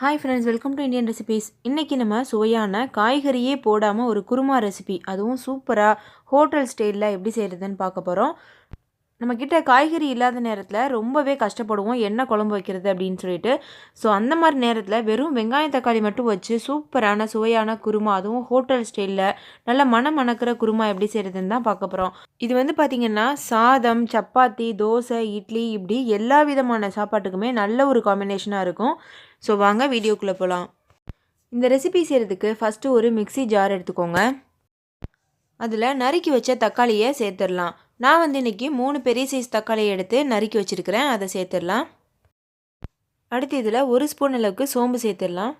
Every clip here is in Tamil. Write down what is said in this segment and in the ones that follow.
Hi friends, welcome to Indian recipes. இன்றைக்கி நம்ம சுவையான காய்கறியே போடாமல் ஒரு குருமா ரெசிபி, அதுவும் சூப்பராக ஹோட்டல் ஸ்டைலில் எப்படி செய்கிறதுன்னு பார்க்க போகிறோம். நம்மக்கிட்ட காய்கறி இல்லாத நேரத்தில் ரொம்பவே கஷ்டப்படுவோம் என்ன குழம்பு வைக்கிறது அப்படின்னு சொல்லிட்டு. ஸோ அந்த மாதிரி நேரத்தில் வெறும் வெங்காயம் தக்காளி மட்டும் வச்சு சூப்பரான சுவையான குருமா, அதுவும் ஹோட்டல் ஸ்டைலில் நல்ல மணக்கிற குருமா எப்படி செய்கிறதுன்னு தான் பார்க்க போகிறோம். இது வந்து பார்த்திங்கன்னா சாதம், சப்பாத்தி, தோசை, இட்லி இப்படி எல்லா விதமான சாப்பாட்டுக்குமே நல்ல ஒரு காம்பினேஷனாக இருக்கும். ஸோ வாங்க வீடியோக்குள்ளே போகலாம். இந்த ரெசிபி செய்கிறதுக்கு ஃபஸ்ட்டு ஒரு மிக்ஸி ஜார் எடுத்துக்கோங்க. அதில் நறுக்கி வச்ச தக்காளியை சேர்த்துடலாம். நான் வந்து இன்றைக்கி 3 பெரிய சைஸ் தக்காளியை எடுத்து நறுக்கி வச்சுருக்கிறேன், அதை சேர்த்துடலாம். அடுத்து இதில் 1 ஸ்பூன் அளவுக்கு சோம்பு சேர்த்துடலாம்.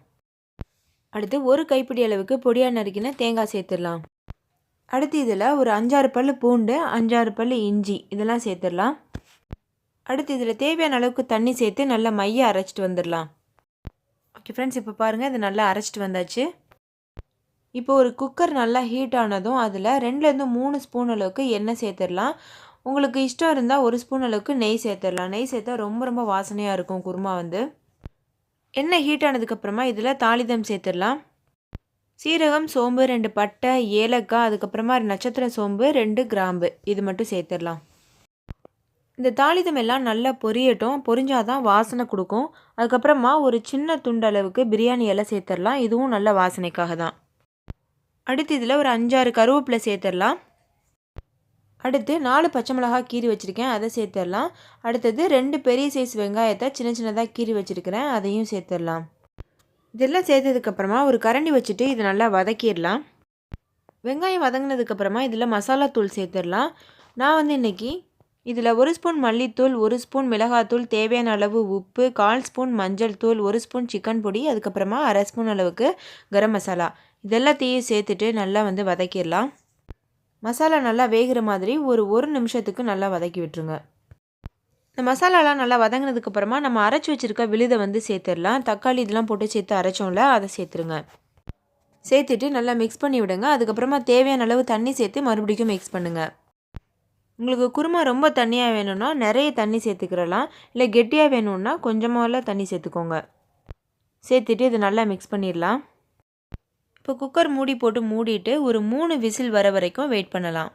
அடுத்து 1 கைப்பிடி அளவுக்கு பொடியாக நறுக்கின தேங்காய் சேர்த்துடலாம். அடுத்து இதில் ஒரு 5-6 பல் பூண்டு, 5-6 பல் இஞ்சி இதெல்லாம் சேர்த்துடலாம். அடுத்து இதில் தேவையான அளவுக்கு தண்ணி சேர்த்து நல்லா மைய அரைச்சிட்டு வந்துடலாம். ஓகே ஃப்ரெண்ட்ஸ், இப்போ பாருங்கள் இது நல்லா அரைச்சிட்டு வந்தாச்சு. இப்போ ஒரு குக்கர் நல்லா ஹீட் ஆனதும் அதில் 2லேருந்து 3 ஸ்பூன் அளவுக்கு எண்ணெய் சேர்த்துடலாம். உங்களுக்கு இஷ்டம் இருந்தால் 1 ஸ்பூன் அளவுக்கு நெய் சேர்த்துடலாம். நெய் சேர்த்தா ரொம்ப வாசனையாக இருக்கும் குருமா வந்து. எண்ணெய் ஹீட் ஆனதுக்கப்புறமா இதில் தாளிதம் சேர்த்துடலாம். சீரகம், சோம்பு, 2 பட்டை, ஏலக்காய், அதுக்கப்புறமா நட்சத்திர சோம்பு, 2 கிராம்பு இது மட்டும் சேர்த்துடலாம். இந்த தாளிதம் எல்லாம் நல்லா பொரியட்டும். பொரிஞ்சாதான் வாசனை கொடுக்கும். அதுக்கப்புறமா ஒரு சின்ன துண்டு அளவுக்கு பிரியாணி இலை சேர்த்துடலாம். இதுவும் நல்ல வாசனைக்காக தான். அடுத்து இதில் ஒரு 5-6 கருவேப்பிலை சேர்த்துடலாம். அடுத்து 4 பச்சை மிளகாய் கீறி வச்சுருக்கேன், அதை சேர்த்துடலாம். அடுத்தது 2 பெரிய சைஸ் வெங்காயத்தை சின்னதாக கீறி வச்சுருக்கிறேன், அதையும் சேர்த்துடலாம். இதெல்லாம் சேர்த்ததுக்கப்புறமா ஒரு கரண்டி வச்சுட்டு இதை நல்லா வதக்கிடலாம். வெங்காயம் வதங்கினதுக்கப்புறமா இதில் மசாலா தூள் சேர்த்துடலாம். நான் வந்து இன்றைக்கி இதில் 1 ஸ்பூன் மல்லித்தூள், 1 ஸ்பூன் மிளகாத்தூள், தேவையான அளவு உப்பு, 1/4 ஸ்பூன் மஞ்சள் தூள், 1 ஸ்பூன் சிக்கன் பொடி, அதுக்கப்புறமா 1/2 ஸ்பூன் அளவுக்கு கரம் மசாலா இதெல்லாத்தையும் சேர்த்துட்டு நல்லா வந்து வதக்கிடலாம். மசாலா நல்லா வேகிற மாதிரி ஒரு நிமிஷத்துக்கு நல்லா வதக்கி விட்டுருங்க. இந்த மசாலாலாம் நல்லா வதங்கினதுக்கப்புறமா நம்ம அரைச்சி வச்சுருக்க விழுதை வந்து சேர்த்துடலாம். தக்காளி இதெல்லாம் போட்டு சேர்த்து அரைச்சோம்ல, அதை சேர்த்துருங்க. சேர்த்துட்டு நல்லா மிக்ஸ் பண்ணி விடுங்க. அதுக்கப்புறமா தேவையான அளவு தண்ணி சேர்த்து மறுபடியும் மிக்ஸ் பண்ணுங்கள். உங்களுக்கு குருமா ரொம்ப தண்ணியாக வேணும்னா நிறைய தண்ணி சேர்த்துக்கிறலாம். இல்லை கெட்டியாக வேணும்னா கொஞ்சமாக தண்ணி சேர்த்துக்கோங்க. சேர்த்துட்டு இதை நல்லா மிக்ஸ் பண்ணிடலாம். இப்போ குக்கர் மூடி போட்டு மூடிட்டு ஒரு 3 விசில் வர வரைக்கும் வெயிட் பண்ணலாம்.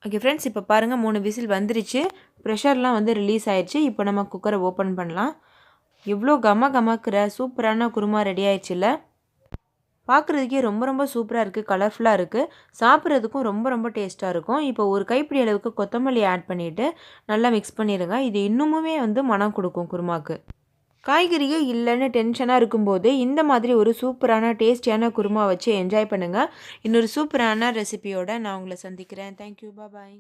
ஓகே ஃப்ரெண்ட்ஸ், இப்போ பாருங்கள் 3 விசில் வந்துருச்சு. ப்ரெஷர்லாம் வந்து ரிலீஸ் ஆயிடுச்சு. இப்போ நம்ம குக்கரை ஓப்பன் பண்ணலாம். எவ்வளோ கமக்கிற சூப்பரான குருமா ரெடி ஆயிடுச்சுல்ல. பார்க்குறதுக்கே ரொம்ப சூப்பராக இருக்குது, கலர்ஃபுல்லாக இருக்குது. சாப்பிட்றதுக்கும் ரொம்ப டேஸ்ட்டாக இருக்கும். இப்போ ஒரு கைப்பிடி அளவுக்கு கொத்தமல்லி ஆட் பண்ணிவிட்டு நல்லா மிக்ஸ் பண்ணிடுங்க. இது இன்னுமுமே வந்து மனம் கொடுக்கும் குருமாக்கு. காய்கறியே இல்லைன்னு டென்ஷனாக இருக்கும்போது இந்த மாதிரி ஒரு சூப்பரான டேஸ்டியான குருமா வச்சு என்ஜாய் பண்ணுங்கள். இன்னொரு சூப்பரான ரெசிபியோடு நான் உங்களை சந்திக்கிறேன். தேங்க்யூ, பாய்.